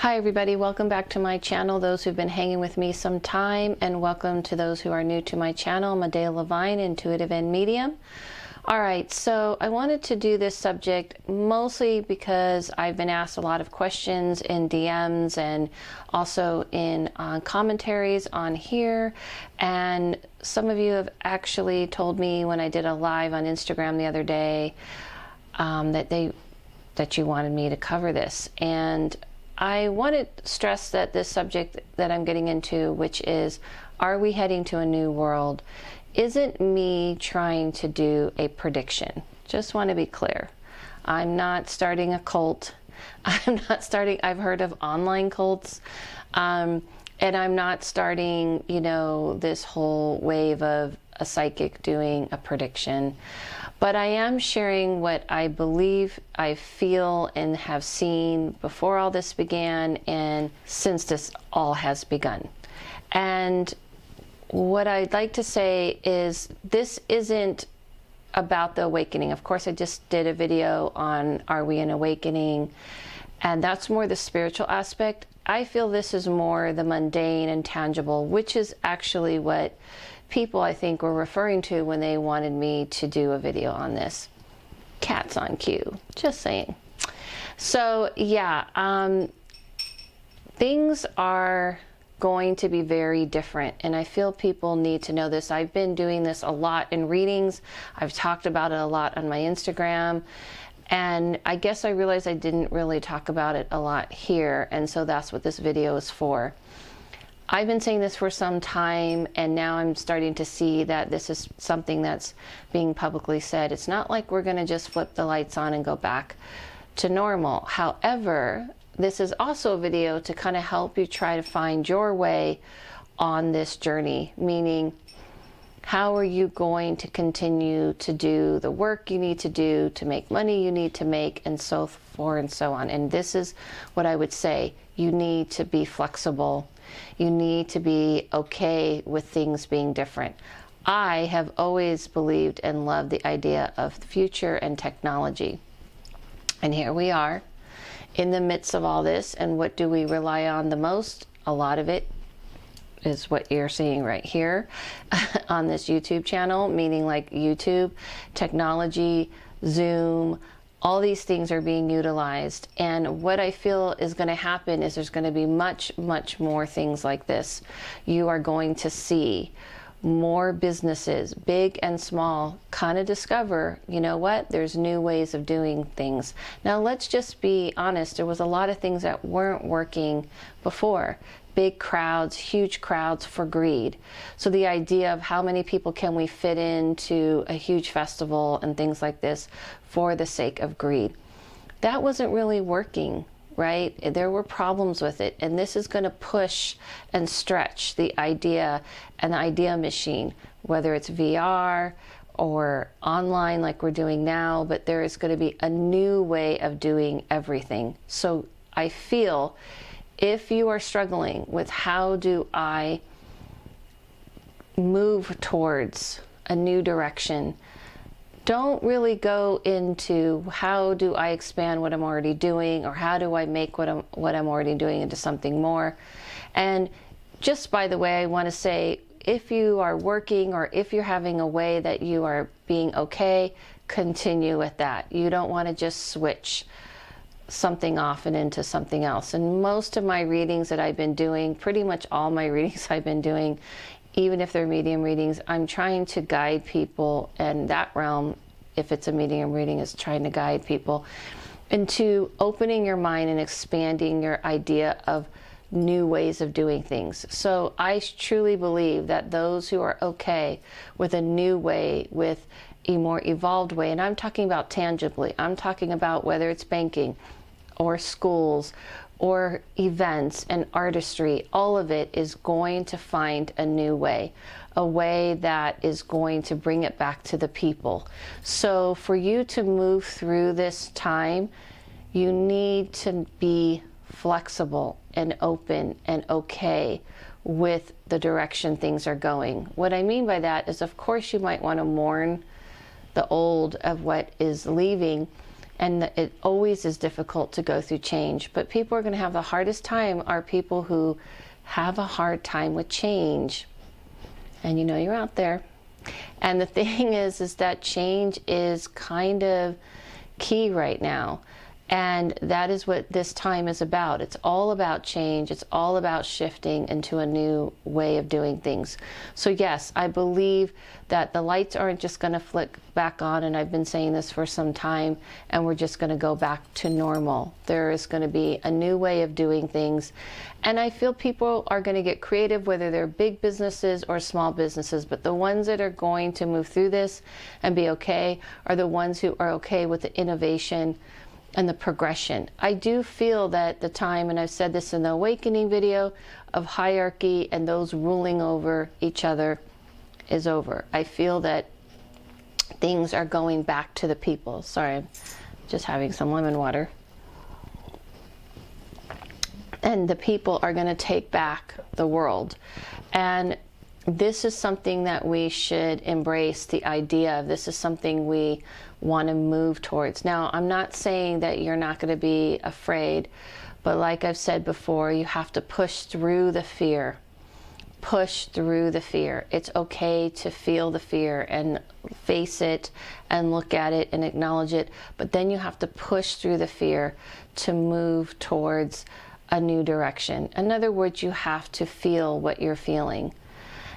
Hi everybody, welcome back to my channel, those who've been hanging with me some time, and welcome to those who are new to my channel. I'm Adele Levine, intuitive and medium. Alright, so I wanted to do this subject mostly because I've been asked a lot of questions in DMs and also in commentaries on here, and some of you have actually told me when I did a live on Instagram the other day that you wanted me to cover this. And I want to stress that this subject that I'm getting into, which is, are we heading to a new world, isn't me trying to do a prediction. Just want to be clear. I'm not starting a cult. I've heard of online cults. And I'm not starting, this whole wave of a psychic doing a prediction. But I am sharing what I believe, I feel, and have seen before all this began and since this all has begun. And what I'd like to say is this isn't about the awakening. Of course, I just did a video on Are We in Awakening? And that's more the spiritual aspect. I feel this is more the mundane and tangible, which is actually what people I think were referring to when they wanted me to do a video on this. Cats on cue, just saying. So yeah, things are going to be very different, and I feel people need to know this. I've been doing this a lot in readings. I've talked about it a lot on my Instagram, and I guess I realized I didn't really talk about it a lot here, and so that's what this video is for. I've been saying this for some time, and now I'm starting to see that this is something that's being publicly said. It's not like we're going to just flip the lights on and go back to normal. However, this is also a video to kind of help you try to find your way on this journey, meaning how are you going to continue to do the work you need to do to make money you need to make, and so forth and so on. And this is what I would say. You need to be flexible. You need to be okay with things being different. I have always believed and loved the idea of the future and technology. And here we are in the midst of all this, and what do we rely on the most? A lot of it is what you're seeing right here on this YouTube channel, meaning like YouTube, technology, Zoom, all these things are being utilized. And what I feel is going to happen is there's going to be much, much more things like this. You are going to see more businesses, big and small, kind of discover, you know what, there's new ways of doing things. Now, let's just be honest. There was a lot of things that weren't working before. Big crowds, huge crowds for greed. So the idea of how many people can we fit into a huge festival and things like this for the sake of greed, that wasn't really working, right? There were problems with it, and this is going to push and stretch the idea and the idea machine, whether it's VR or online like we're doing now, but there is going to be a new way of doing everything. So I feel if you are struggling with how do I move towards a new direction, don't really go into how do I expand what I'm already doing, or how do I make what I'm already doing into something more. And just by the way, I want to say, if you are working or if you're having a way that you are being okay, continue with that. You don't want to just switch something off and into something else. And most of my readings that I've been doing, pretty much all my readings I've been doing, even if they're medium readings, I'm trying to guide people, and that realm, if it's a medium reading, is trying to guide people into opening your mind and expanding your idea of new ways of doing things. So I truly believe that those who are okay with a new way, with a more evolved way, and I'm talking about tangibly, I'm talking about whether it's banking or schools or events and artistry, all of it is going to find a new way, a way that is going to bring it back to the people. So for you to move through this time, you need to be flexible and open and okay with the direction things are going. What I mean by that is, of course, you might want to mourn the old of what is leaving, And it always is difficult to go through change, but people are going to have the hardest time are people who have a hard time with change. And you know you're out there. And the thing is that change is kind of key right now. And that is what this time is about. It's all about change. It's all about shifting into a new way of doing things. So yes, I believe that the lights aren't just going to flick back on, and I've been saying this for some time, and we're just going to go back to normal. There is going to be a new way of doing things. And I feel people are going to get creative, whether they're big businesses or small businesses. But the ones that are going to move through this and be okay are the ones who are okay with the innovation and the progression. I do feel that the time, and I've said this in the awakening video, of hierarchy and those ruling over each other is over. I feel that things are going back to the people. Sorry, I'm just having some lemon water. And the people are going to take back the world. And this is something that we should embrace, the idea of this is something we want to move towards. Now, I'm not saying that you're not going to be afraid, but like I've said before, you have to push through the fear. Push through the fear. It's okay to feel the fear and face it and look at it and acknowledge it, but then you have to push through the fear to move towards a new direction. In other words, you have to feel what you're feeling.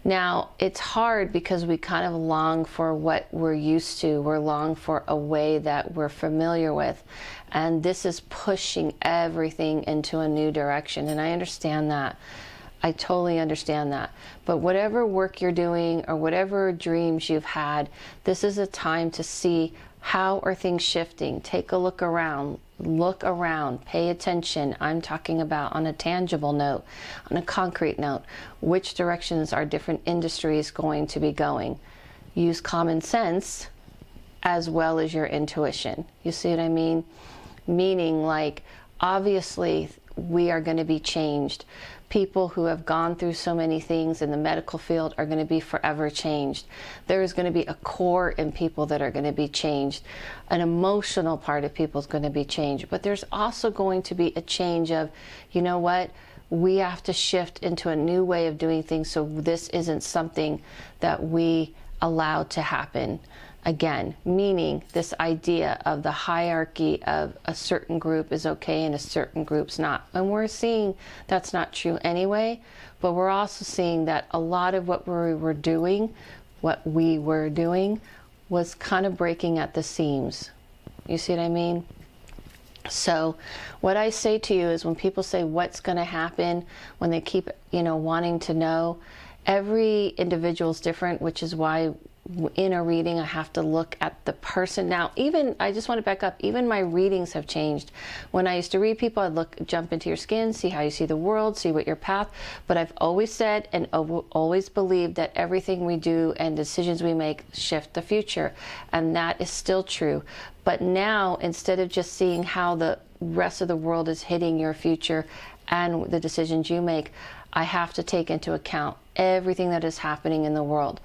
Now, it's hard because we kind of long for what we're used to. We're long for a way that we're familiar with. And this is pushing everything into a new direction. And I understand that. I totally understand that. But whatever work you're doing or whatever dreams you've had, this is a time to see how are things shifting. Take a look around. Look around, pay attention. I'm talking about on a tangible note, on a concrete note, which directions are different industries going to be going. Use common sense as well as your intuition. You see what I mean? Meaning, like, obviously we are going to be changed. People who have gone through so many things in the medical field are going to be forever changed. There is going to be a core in people that are going to be changed. An emotional part of people is going to be changed. But there's also going to be a change of, you know what? We have to shift into a new way of doing things, so this isn't something that we allow to happen again. Meaning this idea of the hierarchy of a certain group is okay and a certain group's not. And we're seeing that's not true anyway, but we're also seeing that a lot of what we were doing was kind of breaking at the seams. You see what I mean? So what I say to you is when people say what's going to happen, when they keep, wanting to know, every individual is different, which is why in a reading I have to look at the person. Now, I just want to back up, even my readings have changed. When I used to read people, I'd jump into your skin, see how you see the world, see what your path, but I've always said and always believed that everything we do and decisions we make shift the future, and that is still true. But now, instead of just seeing how the rest of the world is hitting your future and the decisions you make, I have to take into account everything that is happening in the world.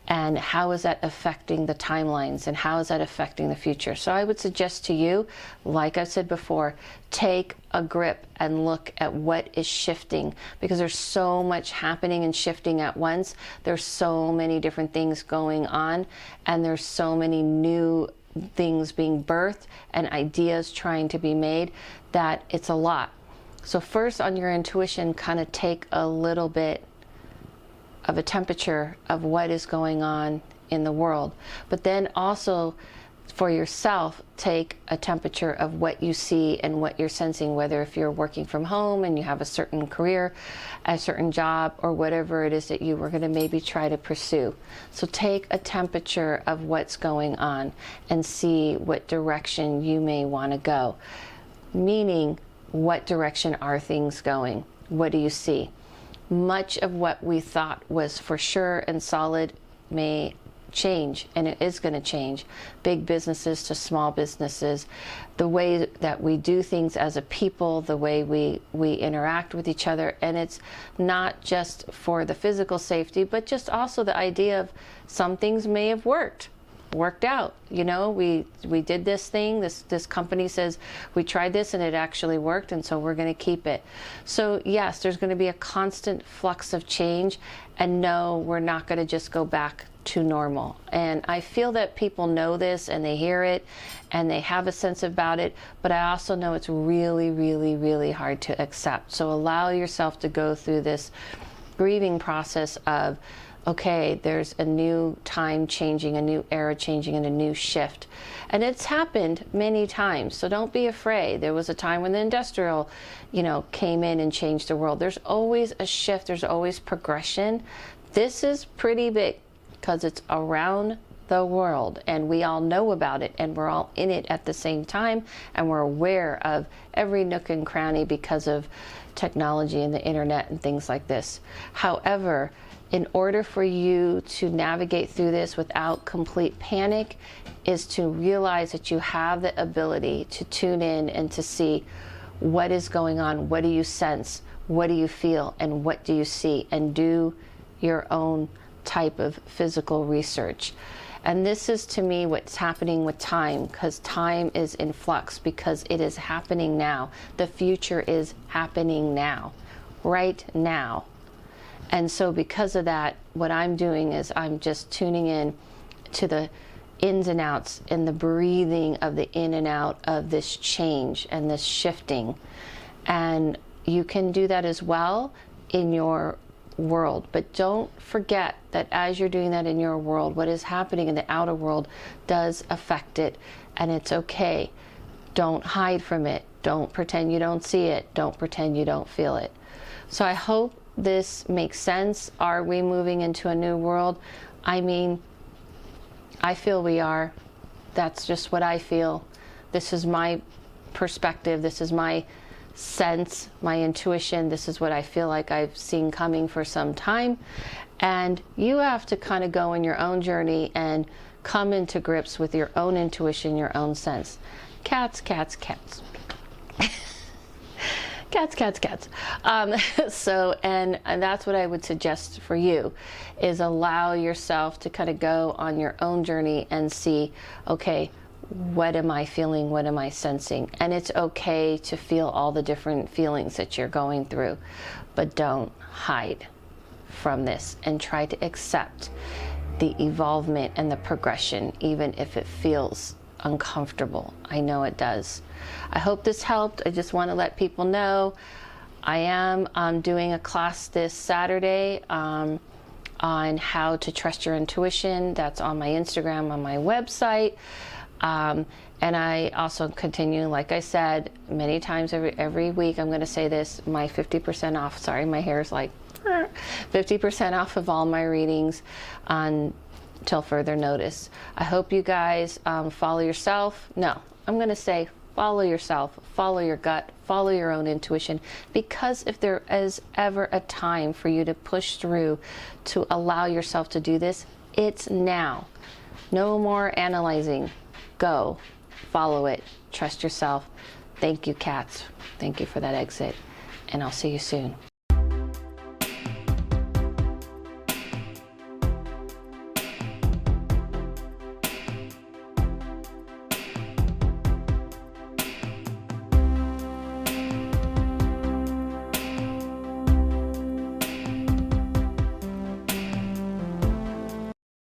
And how is that affecting the timelines, and how is that affecting the future? So I would suggest to you, like I said before, take a grip and look at what is shifting, because there's so much happening and shifting at once. There's so many different things going on, and there's so many new things being birthed and ideas trying to be made that it's a lot. So first, on your intuition, kind of take a little bit of a temperature of what is going on in the world. But then also for yourself, take a temperature of what you see and what you're sensing, whether if you're working from home and you have a certain career, a certain job, or whatever it is that you were going to maybe try to pursue. So take a temperature of what's going on and see what direction you may want to go. Meaning, what direction are things going? What do you see? Much of what we thought was for sure and solid may change, and it is going to change. Big businesses to small businesses, the way that we do things as a people, the way we interact with each other, and it's not just for the physical safety, but just also the idea of some things may have worked. worked out. You know, we did this thing, this company says we tried this and it actually worked, and so we're going to keep it. So yes, there's going to be a constant flux of change, and no, we're not going to just go back to normal. And I feel that people know this and they hear it and they have a sense about it, but I also know it's really, really, really hard to accept. So allow yourself to go through this grieving process of, okay, there's a new time changing, a new era changing, and a new shift. And it's happened many times, so don't be afraid. There was a time when the industrial, came in and changed the world. There's always a shift, there's always progression. This is pretty big because it's around the world and we all know about it and we're all in it at the same time, and we're aware of every nook and cranny because of technology and the internet and things like this. However, in order for you to navigate through this without complete panic is to realize that you have the ability to tune in and to see what is going on, what do you sense, what do you feel, and what do you see, and do your own type of physical research. And this is, to me, what's happening with time, because time is in flux, because it is happening now. The future is happening now, right now. And so because of that, what I'm doing is I'm just tuning in to the ins and outs and the breathing of the in and out of this change and this shifting. And you can do that as well in your world, but don't forget that as you're doing that in your world, what is happening in the outer world does affect it, and it's okay. Don't hide from it. Don't pretend you don't see it. Don't pretend you don't feel it. So I hope this makes sense. Are we moving into a new world? I mean, I feel we are. That's just what I feel. This is my perspective. This is my sense, my intuition. This is what I feel like I've seen coming for some time. And you have to kind of go in your own journey and come into grips with your own intuition, your own sense. Cats, cats, cats. Cats, cats, cats. And that's what I would suggest for you, is allow yourself to kind of go on your own journey and see, okay, what am I feeling? What am I sensing? And it's okay to feel all the different feelings that you're going through, but don't hide from this, and try to accept the evolvement and the progression, even if it feels uncomfortable. I know it does. I hope this helped. I just want to let people know I am doing a class this Saturday on how to trust your intuition. That's on my Instagram, on my website. And I also continue, like I said, many times every week, I'm going to say this, my 50% off, sorry, my hair is like 50% off of all my readings until further notice. I hope you guys follow yourself. No, I'm going to say follow yourself, follow your gut, follow your own intuition, because if there is ever a time for you to push through, to allow yourself to do this, it's now. No more analyzing. Go, follow it, trust yourself. Thank you, cats. Thank you for that exit, and I'll see you soon.